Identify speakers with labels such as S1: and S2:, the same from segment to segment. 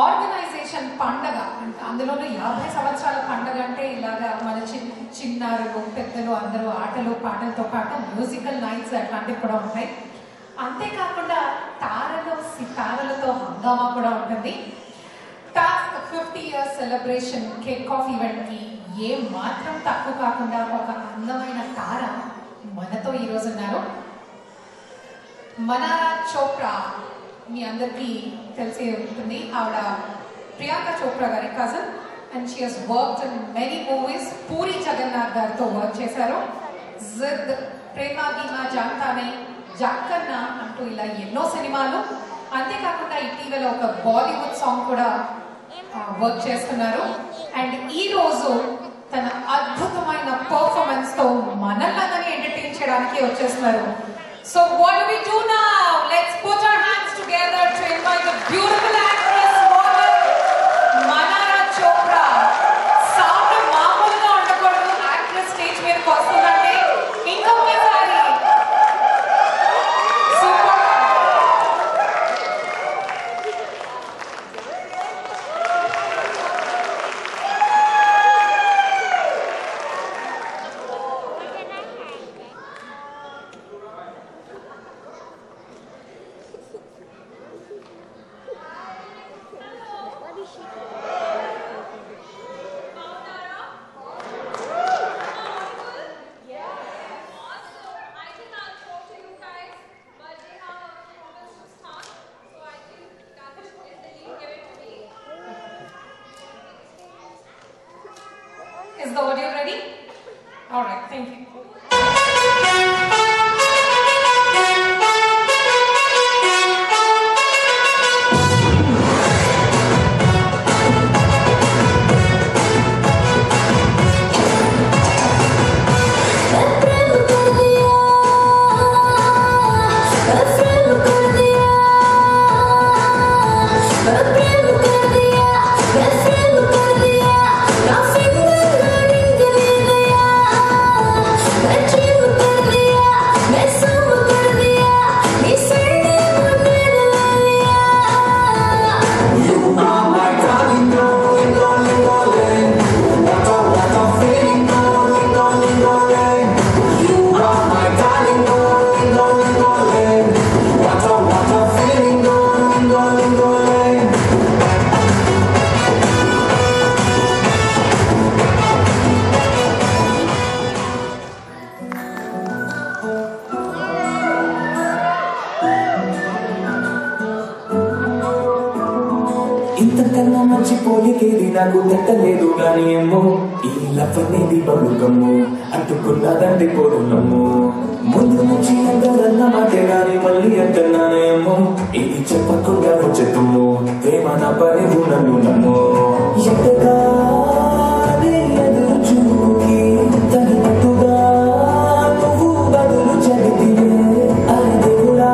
S1: Organisation పండగ అంటే అందులోనూ 50 సంవత్సరాల పండగ అంటే ఇలాగా మన చిన్నారులు పెద్దలు అందరూ ఆటలు పాటలతో పాటు మ్యూజికల్ నైట్స్ అట్లాంటివి కూడా ఉంటాయి. అంతేకాకుండా సితారలతో హంగామా కూడా ఉంటుంది. Task 50 years celebration cake of event కి ఏ మాత్రం తక్కువ కాకుండా ఒక అందమైన తార మనతో ఈరోజు ఉన్నారు. మనారా చోప్రా మీ అందరికీ తెలిసే ఉంటుంది. ఆవిడ ప్రియాంక చోప్రా గారి cousin and she has worked in many movies. Puri Jagannadh గారితో వర్క్ చేశారు. జిద్, ప్రేమ గీమా, జాంతానే, జాక్కన్న అంటూ ఇలా ఎన్నో సినిమాలు. అంతేకాకుండా ఇటీవల ఒక బాలీవుడ్ సాంగ్ కూడా వర్క్ చేస్తున్నారు. అండ్ ఈ రోజు తన అద్భుతమైన పర్ఫార్మెన్స్ తో మనల్ని ఎంటర్టైన్ చేయడానికి వచ్చేస్తున్నారు. So what do we do now? Let's put our hands together to invite the beautiful actress, model, Manara Chopra. Sound మామూలుగా ఉండకూడదు. Actress stage మీదకి వస్తుందంటే ఇంకొకసారి super. Is the audio ready? All right, thank you.
S2: ఇంతకన్నా మంచి పోలికేది నాకు తట్టలేదు గాని ఏమో ఈ లవ్వనేది బలుకము అంటుకున్నదండి కోరులము. ముందు నుంచి అందరన్న మాటే గాని మళ్ళీ అంటున్నానేమో ఇది చెప్పకుండా వచ్చేతుము ప్రేమ నా పని నన్ను నమ్ము. ఎంతగా ఎదురు చూకి తగినట్టుగా నువ్వు బదులు చెబితివే అది దేవుడా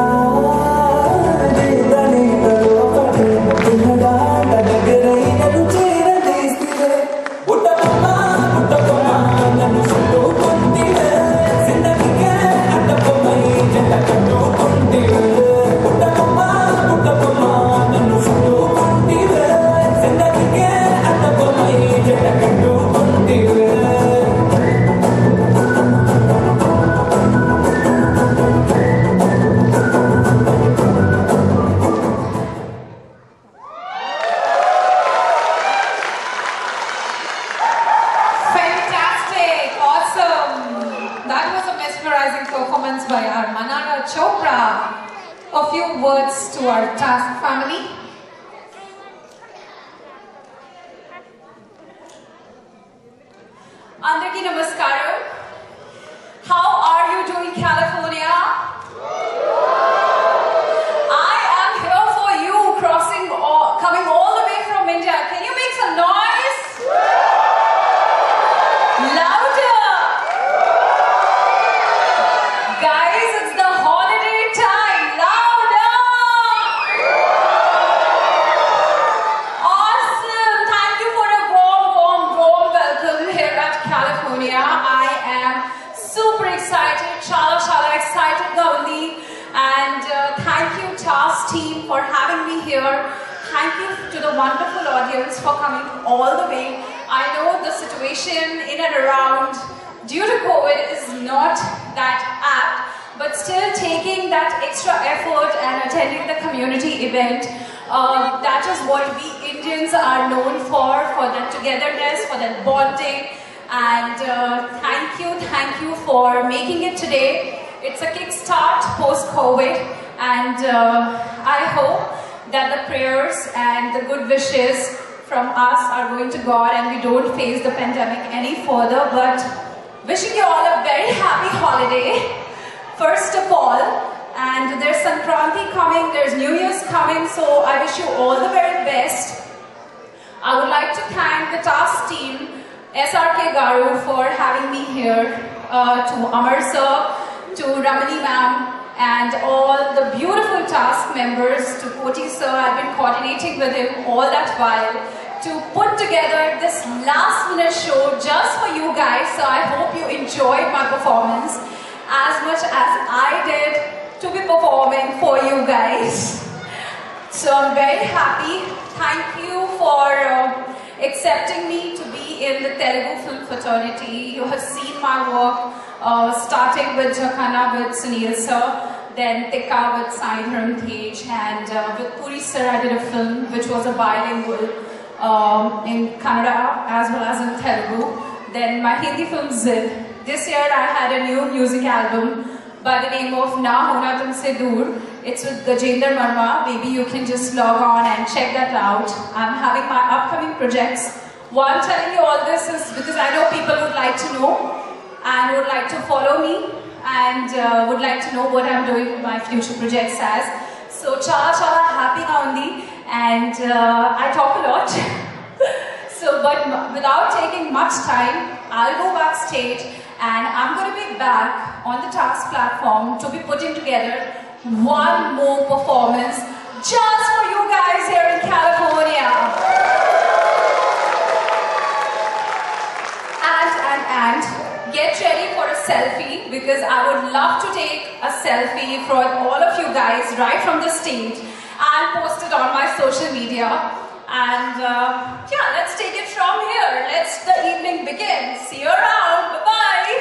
S1: performance by our Manara Chopra. A few words to our task family. Andarki namaskaram. How are you doing, California? I am here for you, coming all the way from India. Can you make some noise? Louder! Guys, it's the holiday time. Louder! Awesome! Thank you for a warm welcome here at California. I am super excited. Chala excited.
S3: the wonderful audience for coming all the way. I know the situation in and around due to COVID is not that apt, but still taking that extra effort and attending the community event. That is what we Indians are known for that togetherness, for that bonding. And thank you for making it today. It's a kickstart post-COVID, and I hope that the prayers and the good wishes from us are going to God and we don't face the pandemic any further. But wishing you all a very happy holiday, first of all. And there's Sankranti coming, there's New Year's coming, so I wish you all the very best. I would like to thank the task team, SRK Garu, for having me here, to Amar sir, to Ramani ma'am, and all the beautiful task members, to Koti sir. I've been coordinating with him all that while to put together this last minute show just for you guys. So I hope you enjoyed my performance as much as I did to be performing for you guys. So I'm very happy. Thank you for accepting me to be in the Telugu film fraternity. You have seen my work, starting with Jharkhana with Sunil sir, then Tikka with Sai Dharam Tej, and with Puri sir I did a film which was a bilingual in Kannada as well as in Telugu. Then my Hindi film Zid. This year I had a new music album by the name of Na Hona Tumse Dur. It's with Gajendra Marma. Maybe you can just log on and check that out. I'm having my upcoming projects. Why I'm telling you all this is because I know people would like to know and would like to follow me and would like to know what I'm doing with my future projects as. So chala happy naundi, and I talk a lot. So but without taking much time, I'll go backstage and I'm going to be back on the task platform to be putting together one more performance just for you guys here in California. And get ready for a selfie, because I would love to take a selfie for all of you guys right from the stage and post it on my social media. And yeah, let's take it from here. Let's the evening begin. See you around. Bye-bye.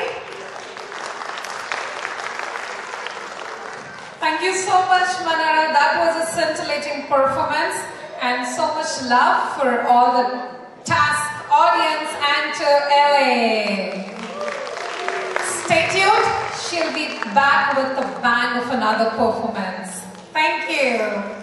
S1: Thank you so much, Manara. That was a scintillating performance, and so much love for all the task audience and to LA. Stay tuned. She'll be back with the bang of another performance. Thank you.